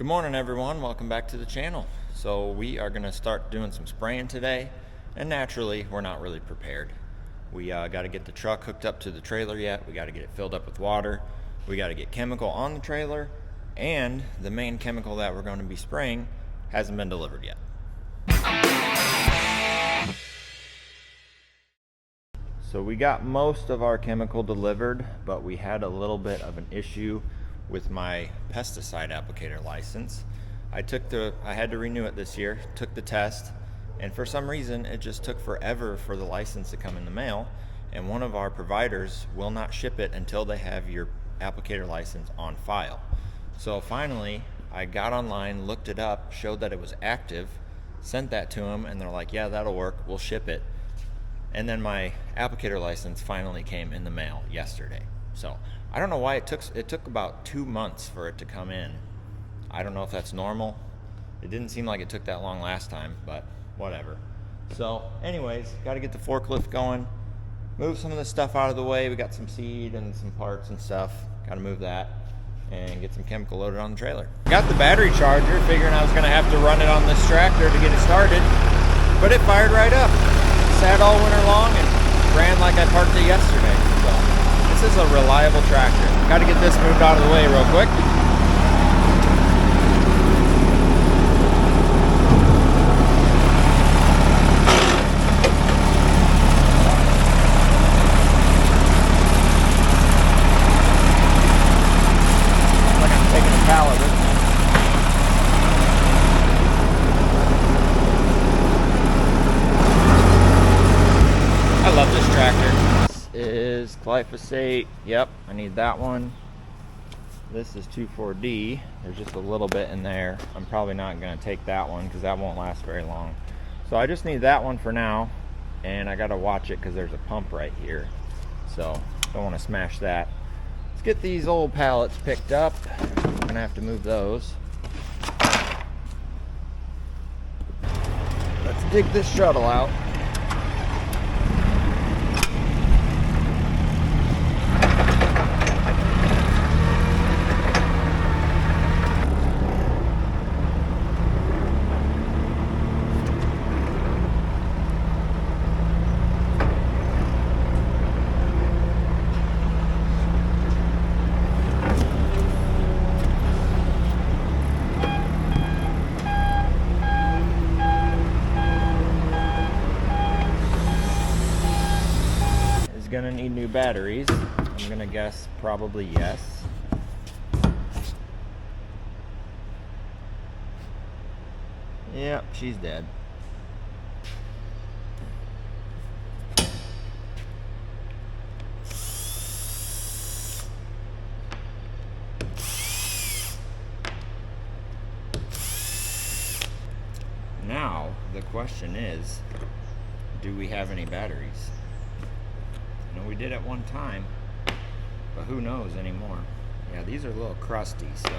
Good morning everyone, welcome back to the channel. So we are going to start doing some spraying today, and naturally we're not really prepared. We got to get the truck hooked up to the trailer yet, we got to get it filled up with water, we got to get chemical on the trailer, and the main chemical that we're going to be spraying hasn't been delivered yet. So we got most of our chemical delivered, but we had a little bit of an issue with my pesticide applicator license. I had to renew it this year, took the test, and for some reason it just took forever for the license to come in the mail, and one of our providers will not ship it until they have your applicator license on file. So finally I got online, looked it up, showed that it was active, sent that to them, and they're like, yeah, that'll work, we'll ship it. And then my applicator license finally came in the mail yesterday. So I don't know why it took about 2 months for it to come in. I don't know if that's normal. It didn't seem like it took that long last time, but whatever. So anyways, got to get the forklift going, move some of this stuff out of the way. We got some seed and some parts and stuff. Got to move that and get some chemical loaded on the trailer. Got the battery charger, figuring I was going to have to run it on this tractor to get it started, but it fired right up. Sat all winter long and ran like I parked it yesterday. So this is a reliable tractor. Got to get this moved out of the way real quick. Like I'm taking a pallet with me. I love this tractor. Is glyphosate. Yep, I need that one. This is 2,4-D. There's just a little bit in there. I'm probably not going to take that one because that won't last very long. So I just need that one for now, and I got to watch it because there's a pump right here. So don't want to smash that. Let's get these old pallets picked up. I'm going to have to move those. Let's dig this shuttle out. Gonna need new batteries. I'm gonna guess probably yes. Yep, she's dead. Now the question is, do we have any batteries? I know we did at one time, but who knows anymore. Yeah, these are a little crusty, so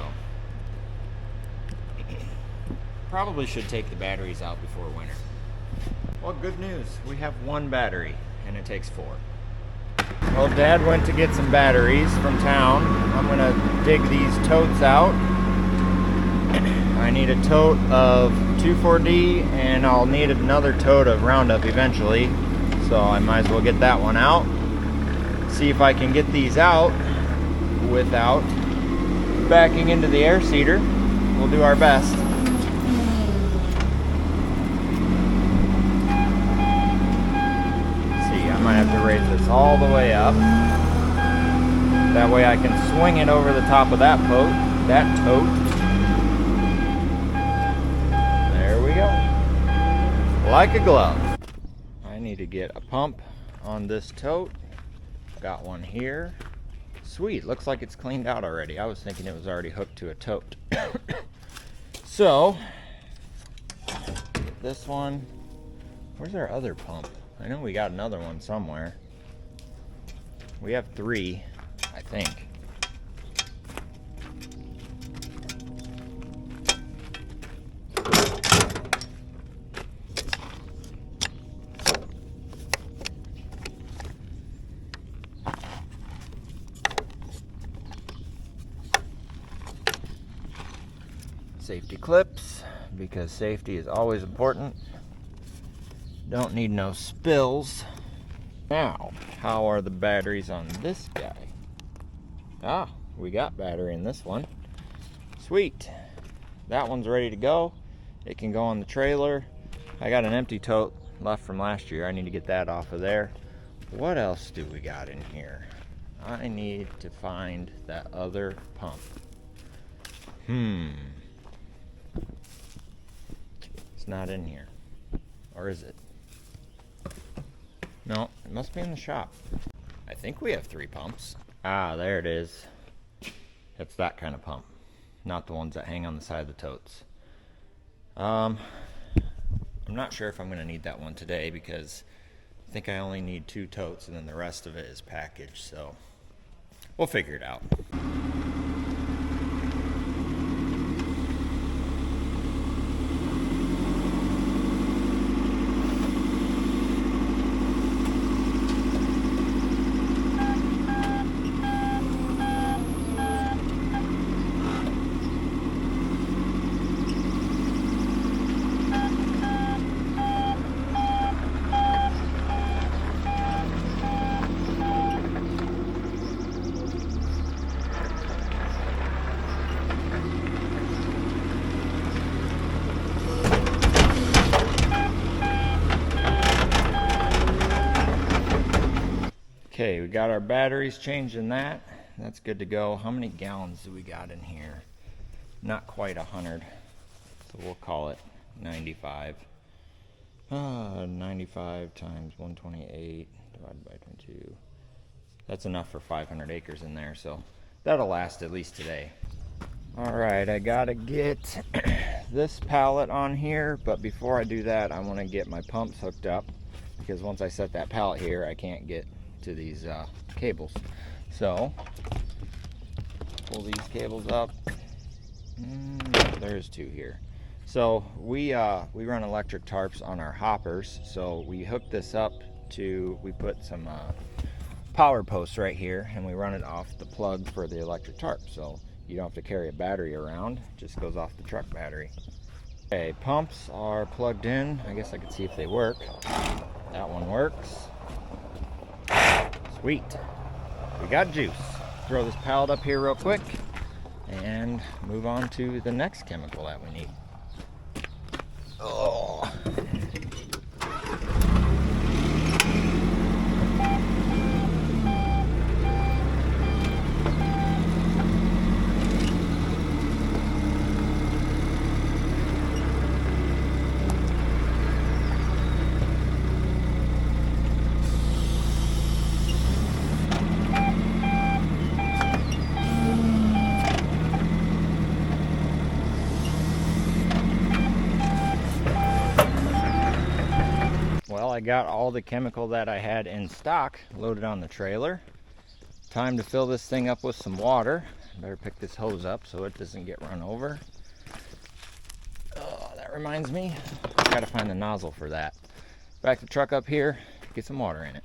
probably should take the batteries out before winter. Well, good news, we have one battery and it takes 4. Well, Dad went to get some batteries from town. I'm gonna dig these totes out. I need a tote of 2,4-D and I'll need another tote of Roundup eventually, so I might as well get that one out. See if I can get these out without backing into the air seeder. We'll do our best. See, I might have to raise this all the way up. That way I can swing it over the top of that tote. There we go. Like a glove. I need to get a pump on this tote. Got one here. Sweet, looks like it's cleaned out already. I was thinking it was already hooked to a tote. So, this one, where's our other pump? I know we got another one somewhere. We have 3, I think. safety clips because safety is always important. Don't need no spills. Now, how are the batteries on this guy? Ah, we got battery in this one. Sweet. That one's ready to go. It can go on the trailer. I got an empty tote left from last year. I need to get that off of there. What else do we got in here? I need to find that other pump. It's not in here. Or is it? No, it must be in the shop. I think we have 3 pumps. Ah, there it is. It's that kind of pump, not the ones that hang on the side of the totes. I'm not sure if I'm going to need that one today because I think I only need 2 totes and then the rest of it is packaged, so we'll figure it out. Okay, we got our batteries changed in that. That's good to go. How many gallons do we got in here? Not quite 100, so we'll call it 95. 95 times 128 divided by 22. That's enough for 500 acres in there, so that'll last at least today. All right, I gotta get this pallet on here, but before I do that, I want to get my pumps hooked up because once I set that pallet here, I can't get to these cables. So pull these cables up. There's 2 here. So we run electric tarps on our hoppers, so we hook this up to, we put some power posts right here and we run it off the plug for the electric tarp, so you don't have to carry a battery around, it just goes off the truck battery. Okay, pumps are plugged in. I guess I could see if they work. That one works. Sweet. We got juice. Throw this pallet up here real quick and move on to the next chemical that we need. Oh. I got all the chemical that I had in stock loaded on the trailer. Time to fill this thing up with some water. Better pick this hose up so it doesn't get run over. Oh, that reminds me, gotta find the nozzle for that. Back the truck up here, get some water in it.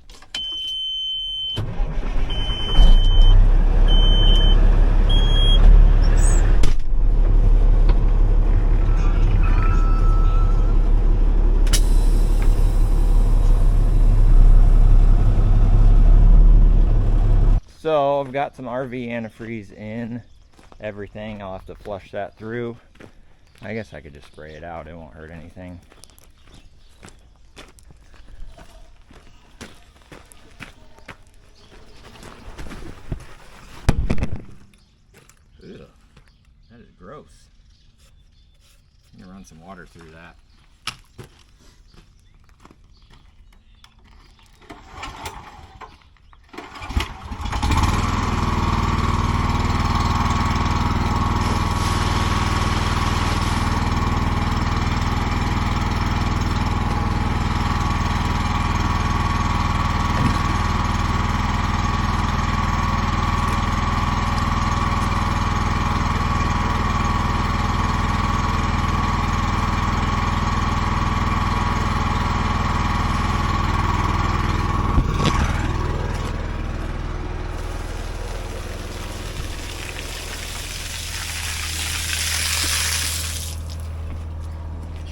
So I've got some RV antifreeze in everything. I'll have to flush that through. I guess I could just spray it out. It won't hurt anything. Ew, that is gross. I'm gonna run some water through that.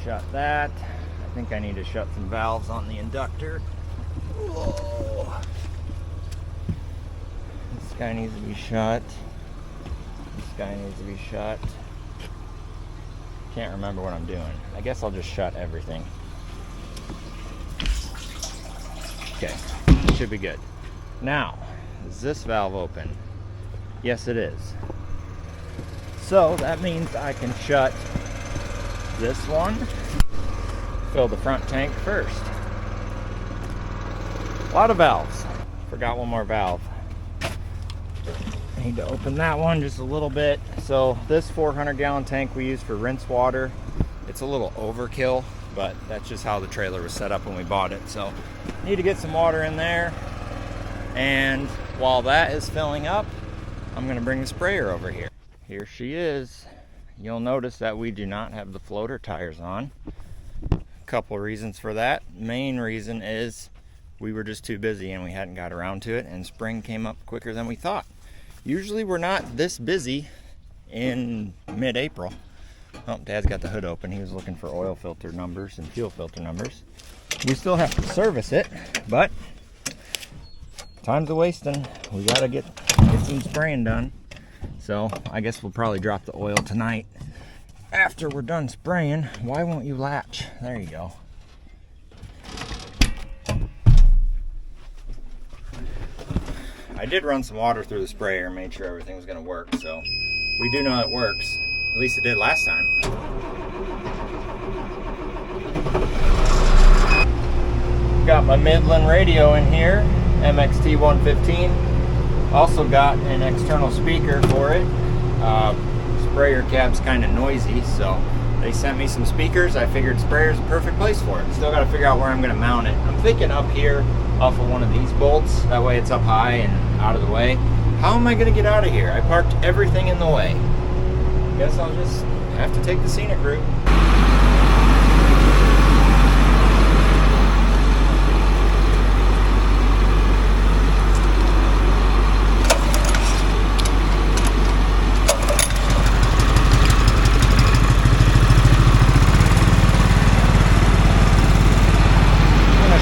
shut that. I think I need to shut some valves on the inductor. Whoa. This guy needs to be shut. This guy needs to be shut. Can't remember what I'm doing. I guess I'll just shut everything. Okay, should be good. Now, is this valve open? Yes, it is. So that means I can shut this one, fill the front tank first. A lot of valves. Forgot one more valve. Need to open that one just a little bit. So this 400-gallon tank we use for rinse water. It's a little overkill, but that's just how the trailer was set up when we bought it. So need to get some water in there. And while that is filling up, I'm gonna bring the sprayer over here. Here she is. You'll notice that we do not have the floater tires on. A couple reasons for that. Main reason is we were just too busy and we hadn't got around to it, and spring came up quicker than we thought. Usually we're not this busy in mid-April. Oh, Dad's got the hood open. He was looking for oil filter numbers and fuel filter numbers. We still have to service it, but time's a wasting. We gotta get some spraying done. So I guess we'll probably drop the oil tonight after we're done spraying. Why won't you latch? There you go. I did run some water through the sprayer and made sure everything was going to work, so we do know it works. At least it did last time. Got my Midland radio in here, MXT 115. Also got an external speaker for it. Sprayer cab's kind of noisy, so they sent me some speakers. I figured sprayer's the perfect place for it. Still got to figure out where I'm going to mount it. I'm thinking up here off of one of these bolts. That way it's up high and out of the way. How am I going to get out of here? I parked everything in the way. Guess I'll just have to take the scenic route.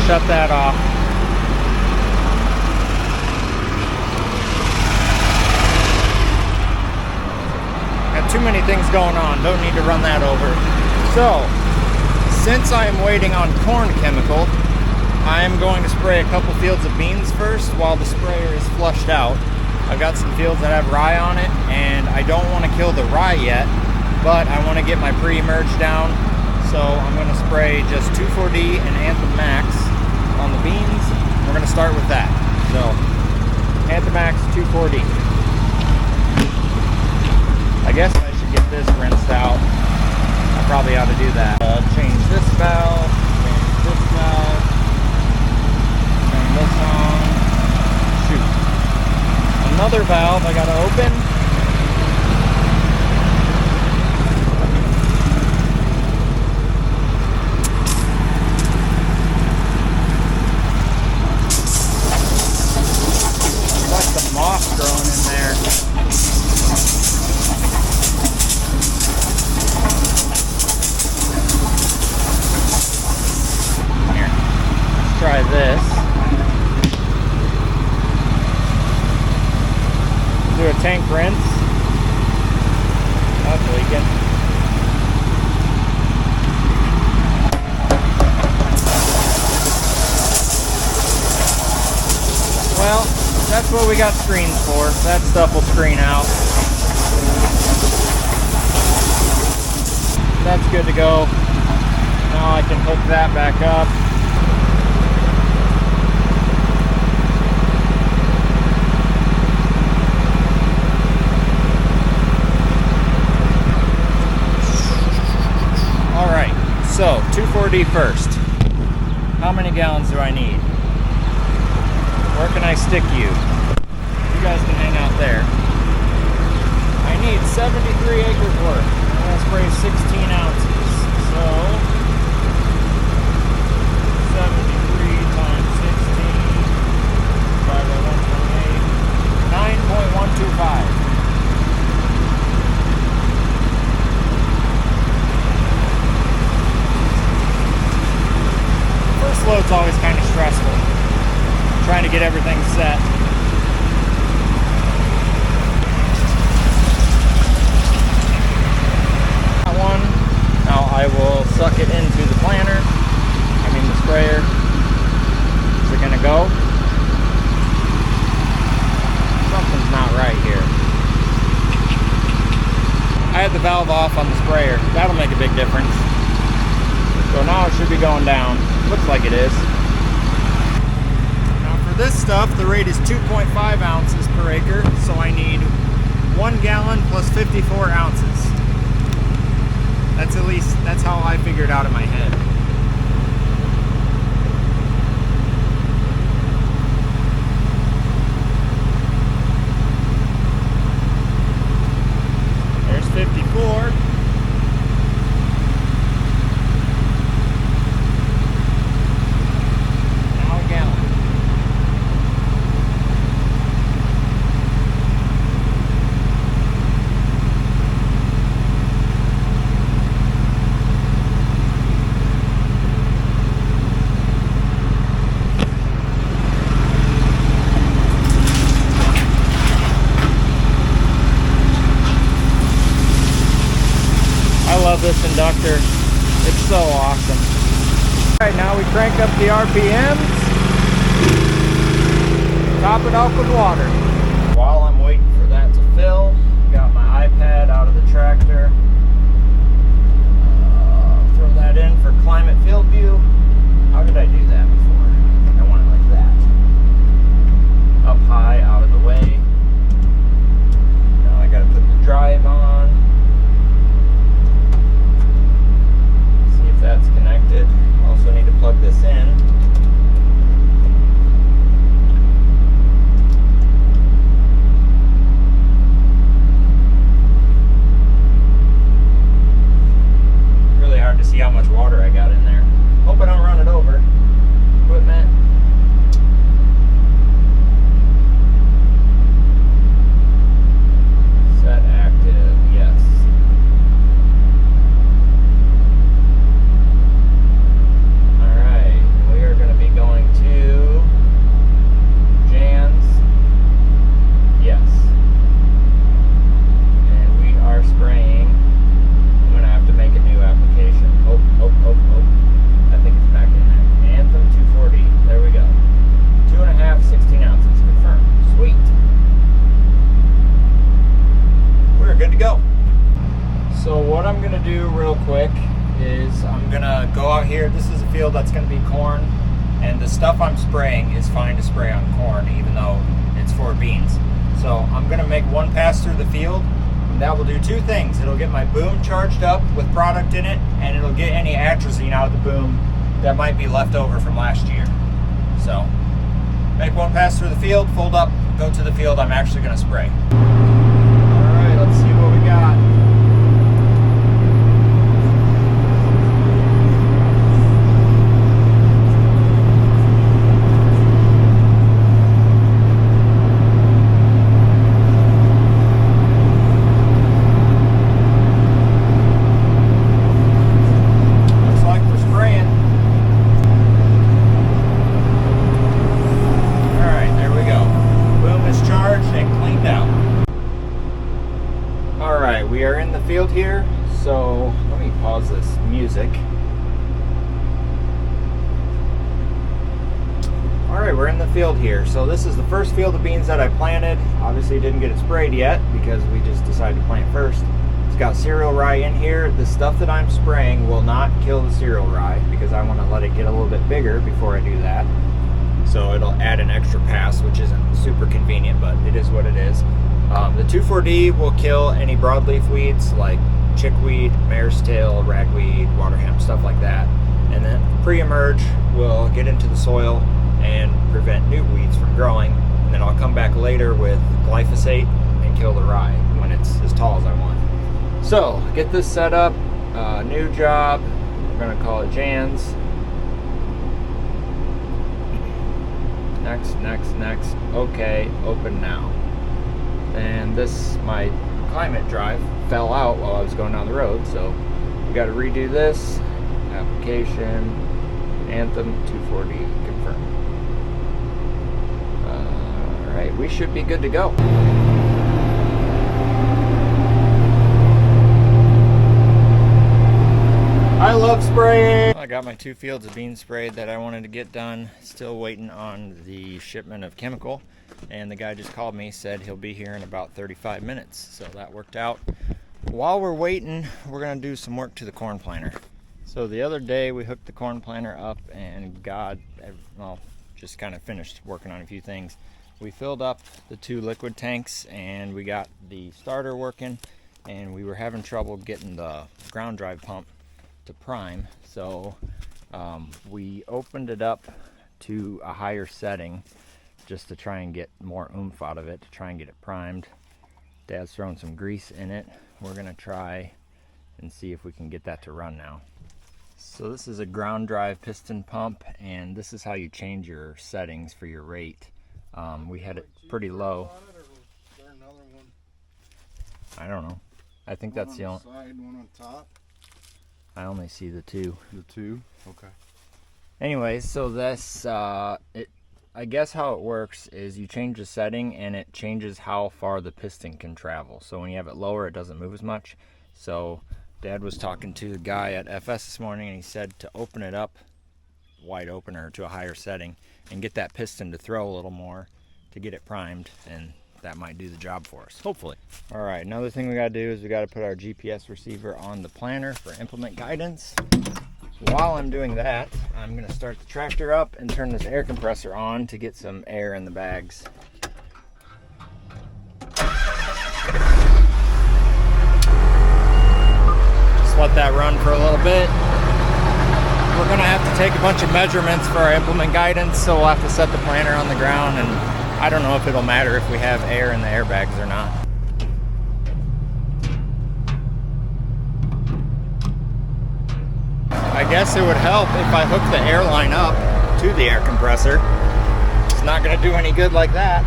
Shut that off. Got too many things going on. Don't need to run that over. So, since I am waiting on corn chemical, I am going to spray a couple fields of beans first while the sprayer is flushed out. I've got some fields that have rye on it, and I don't want to kill the rye yet, but I want to get my pre-emerge down. So I'm going to spray just 2,4-D and Anthem Max on the beans. We're going to start with that. So Anthem Max 2,4-D. I guess I should get this rinsed out. I probably ought to do that. Change this valve, change this valve, turn this on, shoot. Another valve I got to open. Moss growing in there. Here, let's try this. Do a tank rinse. That's leaking. Well, that's what we got screens for. That stuff will screen out. That's good to go. Now I can hook that back up. Alright, so 2,4-D first. How many gallons do I need? Where can I stick you? You guys can hang out there. I need 73 acres worth. I'm going to spray 16 ounces. So, 73 times 16 divided by 1.8, 9.125. trying to get everything set. That one. Now I will suck it into the planter. I mean the sprayer. Is it gonna go? Something's not right here. I had the valve off on the sprayer. That'll make a big difference. So now it should be going down. Looks like it is. Now for this stuff, the rate is 2.5 ounces per acre, so I need 1 gallon plus 54 ounces. That's how I figured out in my head. There's 54. This inductor, it's so awesome. All right, now we crank up the RPMs, top it off with water. While I'm waiting for that to fill, got my iPad out of the tractor. Throw that in for climate field view. How did I do that before? I think I want it like that. Up high, out of the way. Now I gotta put the drive on. That's connected. Also need to plug this in. Really hard to see how much water I got in there. Hope I don't run it over. Equipment. Set active, yes. That's going to be corn, and the stuff I'm spraying is fine to spray on corn even though it's for beans. So I'm going to make one pass through the field, and that will do two things. It'll get my boom charged up with product in it, and it'll get any atrazine out of the boom that might be left over from last year. So make one pass through the field, fold up, go to the field I'm actually going to spray. Alright, let's see what we got. We are in the field here, so let me pause this music. Alright, we're in the field here. So this is the first field of beans that I planted. Obviously didn't get it sprayed yet because we just decided to plant first. It's got cereal rye in here. The stuff that I'm spraying will not kill the cereal rye because I want to let it get a little bit bigger before I do that. So it'll add an extra pass, which isn't super convenient, but it is what it is. The 2,4-D will kill any broadleaf weeds like chickweed, mare's tail, ragweed, water hemp, stuff like that. And then pre-emerge will get into the soil and prevent new weeds from growing. And then I'll come back later with glyphosate and kill the rye when it's as tall as I want. So, get this set up. New job. We're going to call it Jan's. Next. Okay, open now. And my climate drive fell out while I was going down the road, so we got to redo this. Application, Anthem 240, confirm. right, we should be good to go. I love spraying. I got my 2 fields of beans sprayed that I wanted to get done. Still waiting on the shipment of chemical. And the guy just called me, said he'll be here in about 35 minutes. So that worked out. While we're waiting, we're gonna do some work to the corn planter. So the other day we hooked the corn planter up and just kind of finished working on a few things. We filled up the 2 liquid tanks and we got the starter working, and we were having trouble getting the ground drive pump to prime. So we opened it up to a higher setting just to try and get more oomph out of it, to try and get it primed. Dad's throwing some grease in it. We're gonna try and see if we can get that to run now. So this is a ground drive piston pump, and this is how you change your settings for your rate. We had it pretty low. I don't know. I think that's the only side, one on top. I only see the 2. The 2? Okay. Anyways, so this, I guess how it works is you change the setting and it changes how far the piston can travel. So when you have it lower, it doesn't move as much. So Dad was talking to the guy at FS this morning, and he said to open it up wide open or to a higher setting and get that piston to throw a little more to get it primed, and that might do the job for us, hopefully. All right, another thing we gotta do is we gotta put our GPS receiver on the planter for implement guidance. While I'm doing that, I'm gonna start the tractor up and turn this air compressor on to get some air in the bags. Just let that run for a little bit. We're gonna have to take a bunch of measurements for our implement guidance, so we'll have to set the planter on the ground, and I don't know if it'll matter if we have air in the airbags or not. I guess it would help if I hook the air line up to the air compressor. It's not gonna do any good like that.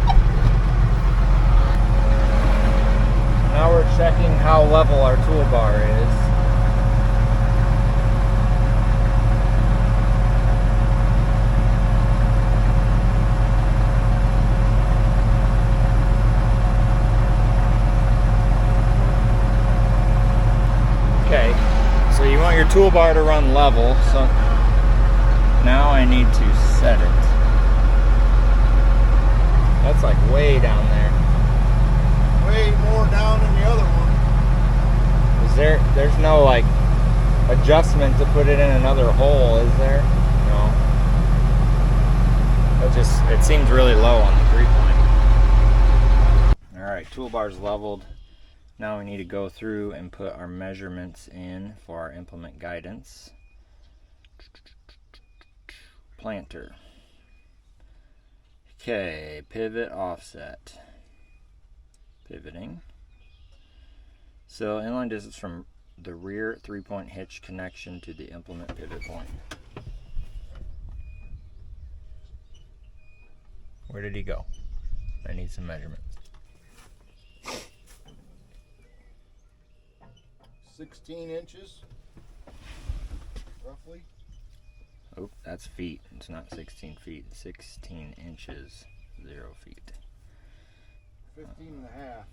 Now we're checking how level our toolbar is. So you want your toolbar to run level, so now I need to set it. That's like way down there. Way more down than the other one. There's no like adjustment to put it in another hole, is there? No. It seems really low on the 3-point. Alright, toolbar's leveled. Now we need to go through and put our measurements in for our implement guidance. Planter. Okay, pivot offset. Pivoting. So inline distance from the rear 3-point hitch connection to the implement pivot point. Where did he go? I need some measurements. 16 inches, roughly. Oh, that's feet. It's not 16 feet. 16 inches, 0 feet. 15 and a half.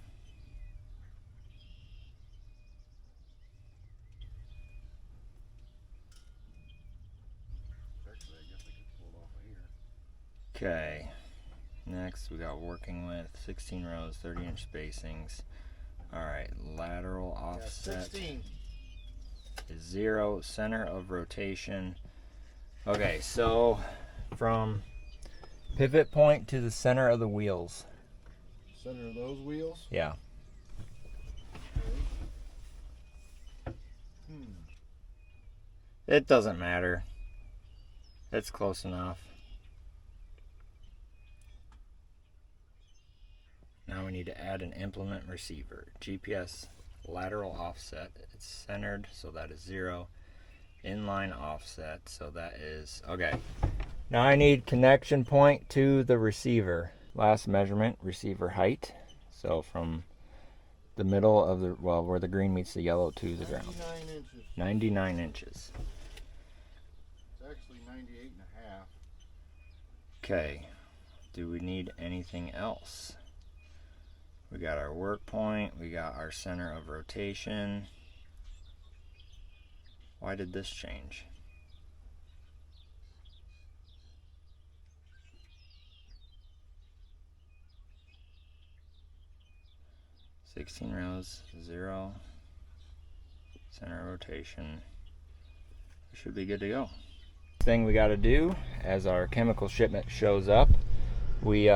Actually, I guess I could pull it off of here. Okay. Next, we got working with 16 rows, 30-inch spacings. Alright, lateral offset is 0, center of rotation. Okay, so from pivot point to the center of the wheels. Center of those wheels? Yeah. Okay. It doesn't matter. It's close enough. Now we need to add an implement receiver. GPS lateral offset. It's centered, so that is 0. Inline offset, so that is... Okay. Now I need connection point to the receiver. Last measurement, receiver height. So from the middle of the... Well, where the green meets the yellow to the ground. 99 inches. 99 inches. It's actually 98 and a half. Okay. Do we need anything else? We got our work point, we got our center of rotation. Why did this change? "16 rows, 0, center of rotation." We should be good to go. Thing we got to do as our chemical shipment shows up, we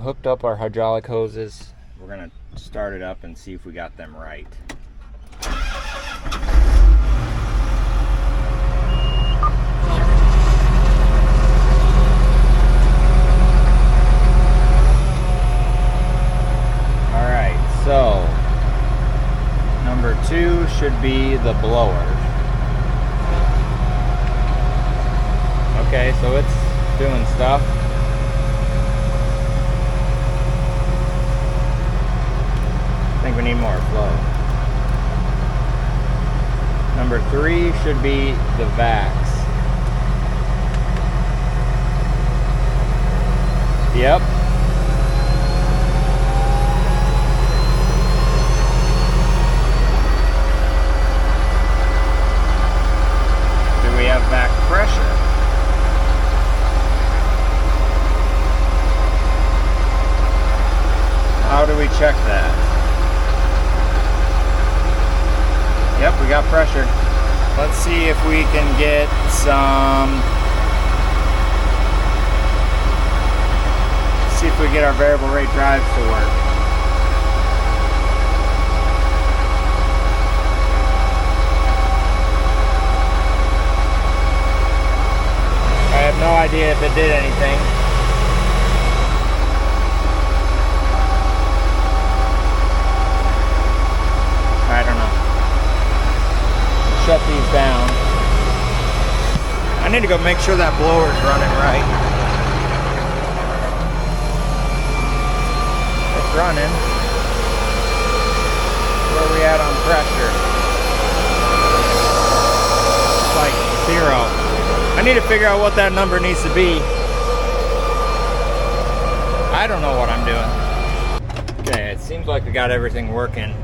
hooked up our hydraulic hoses. We're gonna start it up and see if we got them right. All right, so number 2 should be the blower. Okay, so it's doing stuff. I think we need more flow. Number 3 should be the vacs. Yep. Do we have vac pressure? How do we check that? Yep, we got pressure. Let's see if we can get some. See if we get our variable rate drives to work. I have no idea if it did anything. I don't know. Shut these down. I need to go make sure that blower's running right. It's running. Where are we at on pressure? It's like 0. I need to figure out what that number needs to be. I don't know what I'm doing. Okay, it seems like we got everything working.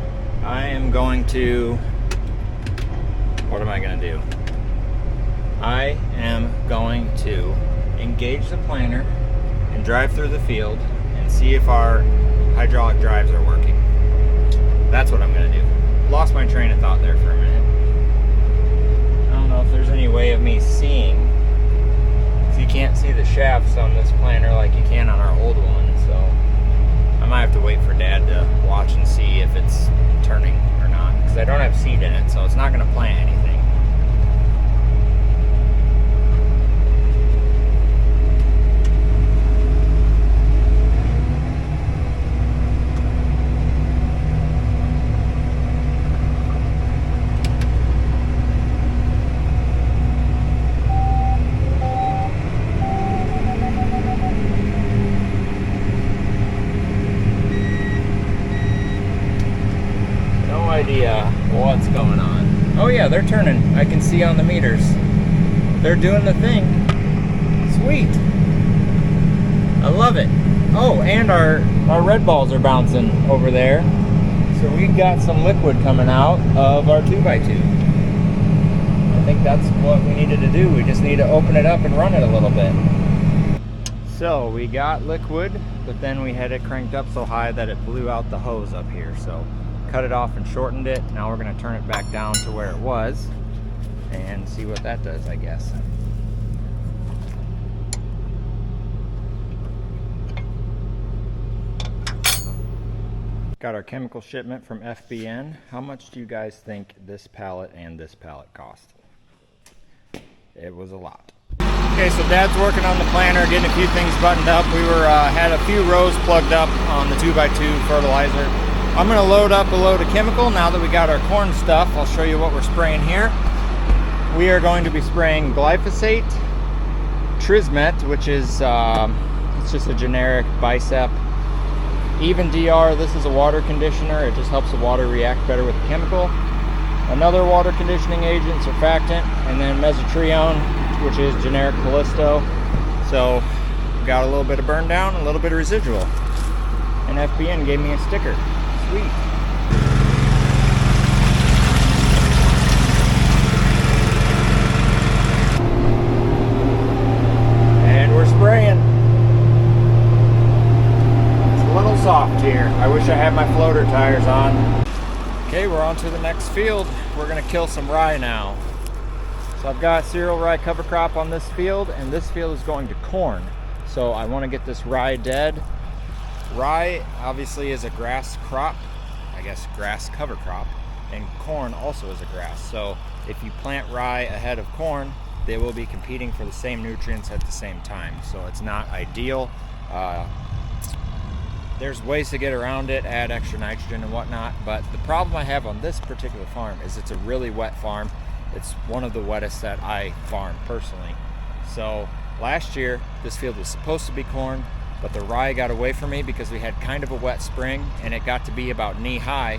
I am going to, what am I going to do? I am going to engage the planter and drive through the field and see if our hydraulic drives are working. That's what I'm going to do. Lost my train of thought there for a minute. I don't know if there's any way of me seeing. So you can't see the shafts on this planter like you can on our old one, so I might have to wait for Dad to watch and see if it's turning or not, because I don't have seed in it, so it's not going to plant anything. Idea what's going on. Oh yeah, they're turning. I can see on the meters. They're doing the thing. Sweet. I love it. Oh, and our red balls are bouncing over there. So we got some liquid coming out of our 2x2. I think that's what we needed to do. We just need to open it up and run it a little bit. So we got liquid, but then we had it cranked up so high that it blew out the hose up here. So cut it off and shortened it. Now we're going to turn it back down to where it was and see what that does, I guess. Got our chemical shipment from FBN. How much do you guys think this pallet and this pallet cost? It was a lot. Okay, so Dad's working on the planter, getting a few things buttoned up. We had a few rows plugged up on the 2x2 fertilizer. I'm going to load up a load of chemical now that we got our corn stuff. I'll show you what we're spraying here. We are going to be spraying glyphosate, Trismet, which is it's just a generic bicep. Even DR, this is a water conditioner. It just helps the water react better with the chemical. Another water conditioning agent, surfactant, and then mesotrione, which is generic Callisto. So got a little bit of burn down, a little bit of residual. And FBN gave me a sticker. Sweet. And we're spraying. It's a little soft here. I wish I had my floater tires on. Okay, we're on to the next field. We're gonna kill some rye now. So I've got cereal rye cover crop on this field, and this field is going to corn. So I want to get this rye dead. Rye obviously is a grass crop, I guess grass cover crop, and corn also is a grass. So if you plant rye ahead of corn, they will be competing for the same nutrients at the same time. So it's not ideal. There's ways to get around it, add extra nitrogen and whatnot, but the problem I have on this particular farm is it's a really wet farm. It's one of the wettest that I farm personally. So last year, this field was supposed to be corn, but the rye got away from me because we had kind of a wet spring and it got to be about knee high,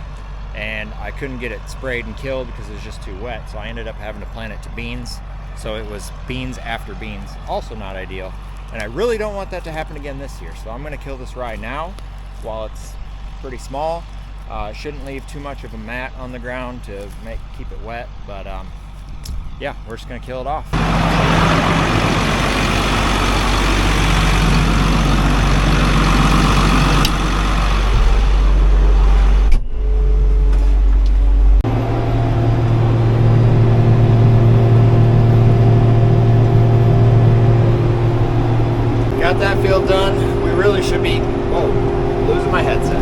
and I couldn't get it sprayed and killed because it was just too wet. So I ended up having to plant it to beans. So it was beans after beans, also not ideal. And I really don't want that to happen again this year. So I'm gonna kill this rye now while it's pretty small. Shouldn't leave too much of a mat on the ground to keep it wet, but yeah, we're just gonna kill it off. Got that field done. We really should be, losing my headset.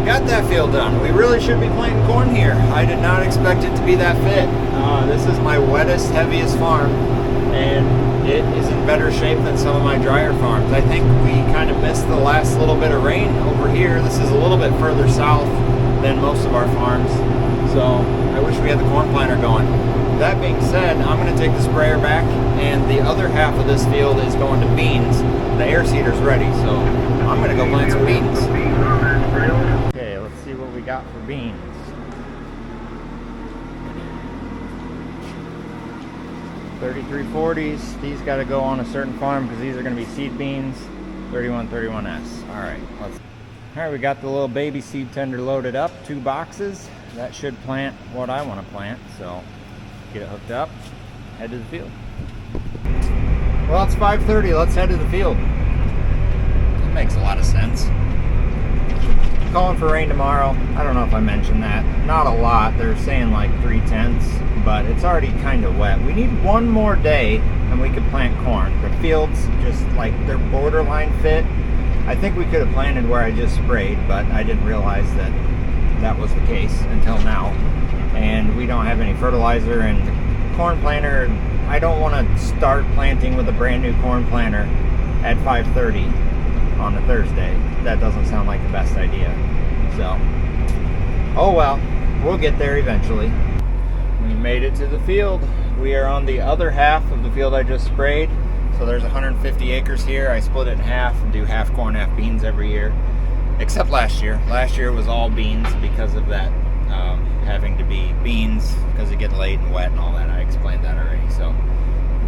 Got that field done. We really should be planting corn here. I did not expect it to be that fit. This is my wettest, heaviest farm, and it is in better shape than some of my drier farms. I think we kind of missed the last little bit of rain over here. This is a little bit further south than most of our farms, so I wish we had the corn planter going. That being said, I'm going to take the sprayer back, and the other half of this field is going to beans. The air seeder's ready, so I'm going to go plant some beans. Okay, let's see what we got for beans. 3340s. These got to go on a certain farm because these are going to be seed beans. 3131S. All right, we got the little baby seed tender loaded up, 2 boxes. That should plant what I want to plant, so get it hooked up, head to the field. Well, it's 5:30. Let's head to the field. That makes a lot of sense. Calling for rain tomorrow. I don't know if I mentioned that. Not a lot. They're saying like 3/10, but it's already kind of wet. We need one more day and we could plant corn. The fields just like they're borderline fit. I think we could have planted where I just sprayed, but I didn't realize that that was the case until now. And we don't have any fertilizer, and the corn planter, I don't want to start planting with a brand new corn planter at 5:30 on a Thursday. That doesn't sound like the best idea. So, oh well, we'll get there eventually. We made it to the field. We are on the other half of the field I just sprayed. So there's 150 acres here. I split it in half and do half corn, half beans every year. Except last year. Last year was all beans because of that having to be beans because it gets late and wet and all that. I explained that already. So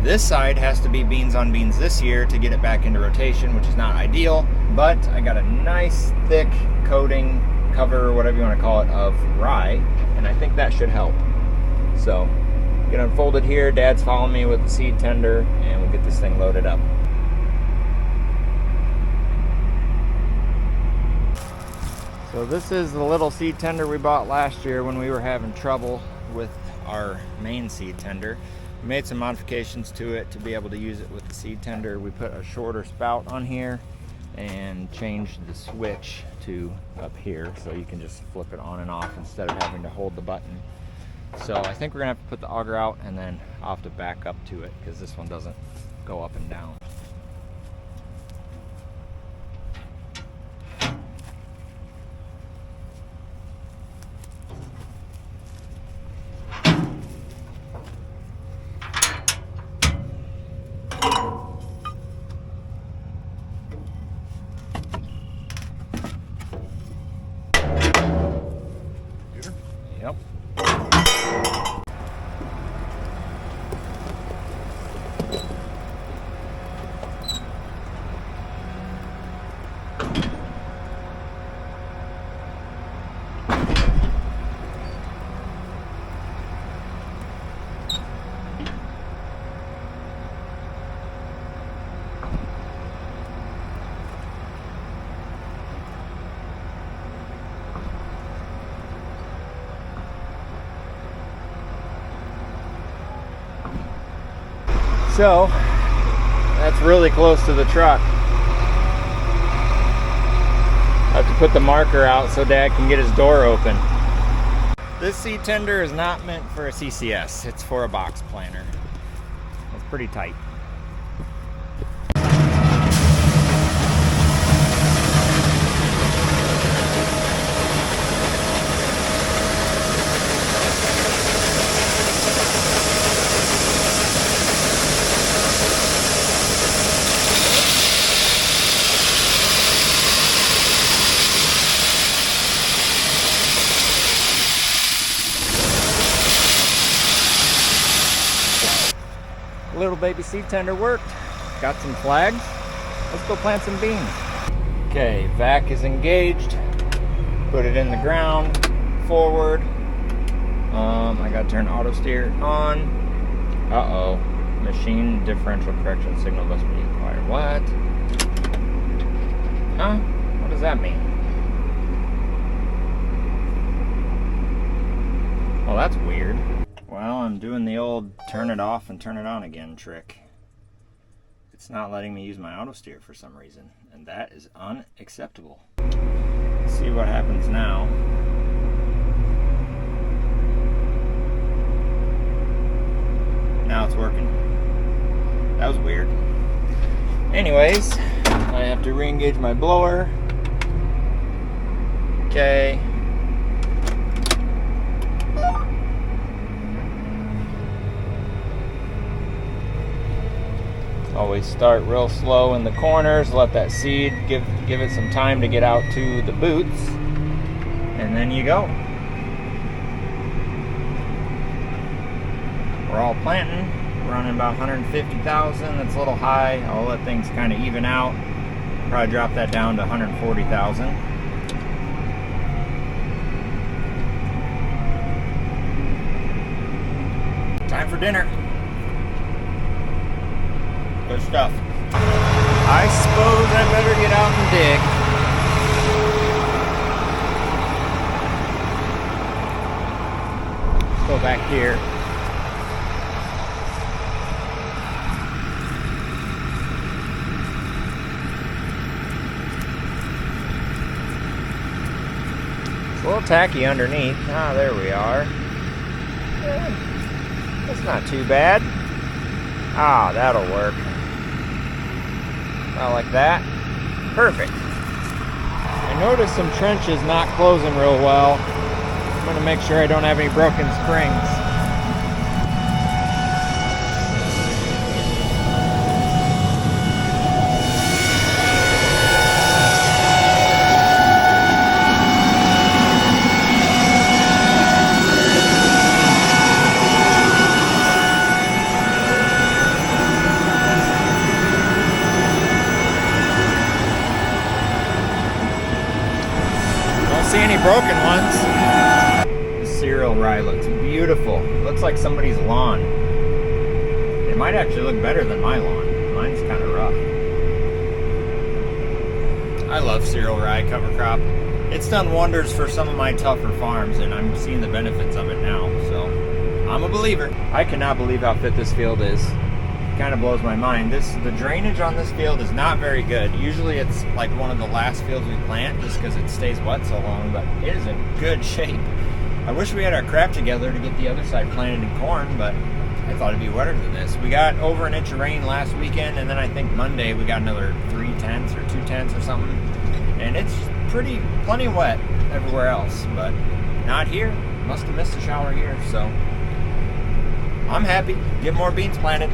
this side has to be beans on beans this year to get it back into rotation, which is not ideal, but I got a nice thick coating, cover, whatever you want to call it, of rye, and I think that should help. So get unfolded here. Dad's following me with the seed tender, and we'll get this thing loaded up. So this is the little seed tender we bought last year when we were having trouble with our main seed tender. We made some modifications to it to be able to use it with the seed tender. We put a shorter spout on here and changed the switch to up here so you can just flip it on and off instead of having to hold the button. So I think we're gonna have to put the auger out, and then I'll have to back up to it because this one doesn't go up and down. Yep. So that's really close to the truck. I have to put the marker out so Dad can get his door open. This seed tender is not meant for a CCS. It's for a box planter. It's pretty tight. Little baby seed tender worked. Got some flags. Let's go plant some beans. Okay, vac is engaged. Put it in the ground, forward. I gotta turn auto steer on. Uh-oh. Machine differential correction signal must be acquired. What? Huh? What does that mean? Well, that's weird. Well, I'm doing the old turn it off and turn it on again trick. It's not letting me use my auto steer for some reason, and that is unacceptable. Let's see what happens now. Now it's working. That was weird. Anyways, I have to re-engage my blower. Okay. Always start real slow in the corners, let that seed give it some time to get out to the boots, and then you go. We're all planting, running about 150,000. That's a little high. I'll let things kind of even out. Probably drop that down to 140,000. Time for dinner. Good stuff. I suppose I better get out and dig. Let's go back here. It's a little tacky underneath. Ah, there we are. That's not too bad. Ah, that'll work. About like that. Perfect. I noticed some trenches not closing real well. I'm going to make sure I don't have any broken springs. See any broken ones. The cereal rye looks beautiful. Looks like somebody's lawn. It might actually look better than my lawn. Mine's kind of rough. I love cereal rye cover crop. It's done wonders for some of my tougher farms, and I'm seeing the benefits of it now. So I'm a believer. I cannot believe how fit this field is. Kind of blows my mind. The drainage on this field is not very good. Usually it's like one of the last fields we plant just because it stays wet so long, but it is in good shape. I wish we had our crap together to get the other side planted in corn, but I thought it'd be wetter than this. We got over an inch of rain last weekend, and then I think Monday we got another 3/10 or 2/10 or something, and it's plenty wet everywhere else, but not here. Must have missed a shower here, so I'm happy. Get more beans planted.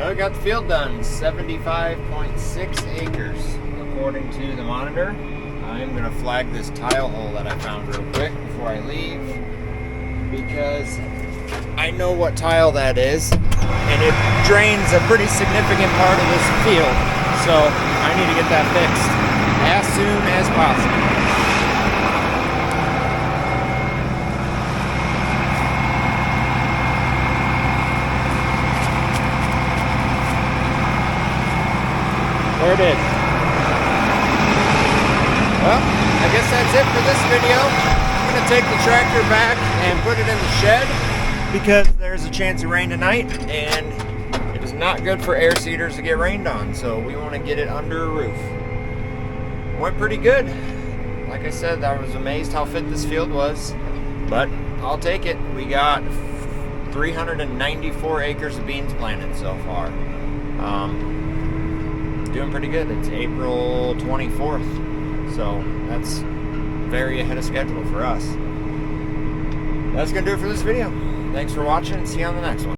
I got the field done, 75.6 acres according to the monitor. I'm gonna flag this tile hole that I found real quick before I leave because I know what tile that is and it drains a pretty significant part of this field. So I need to get that fixed as soon as possible. There it is. Well, I guess that's it for this video. I'm going to take the tractor back and put it in the shed because there's a chance of rain tonight and it is not good for air seeders to get rained on, so we want to get it under a roof. Went pretty good. Like I said, I was amazed how fit this field was, but I'll take it. We got 394 acres of beans planted so far. Doing pretty good. It's April 24th, so that's very ahead of schedule for us. That's gonna do it for this video. Thanks for watching, and see you on the next one.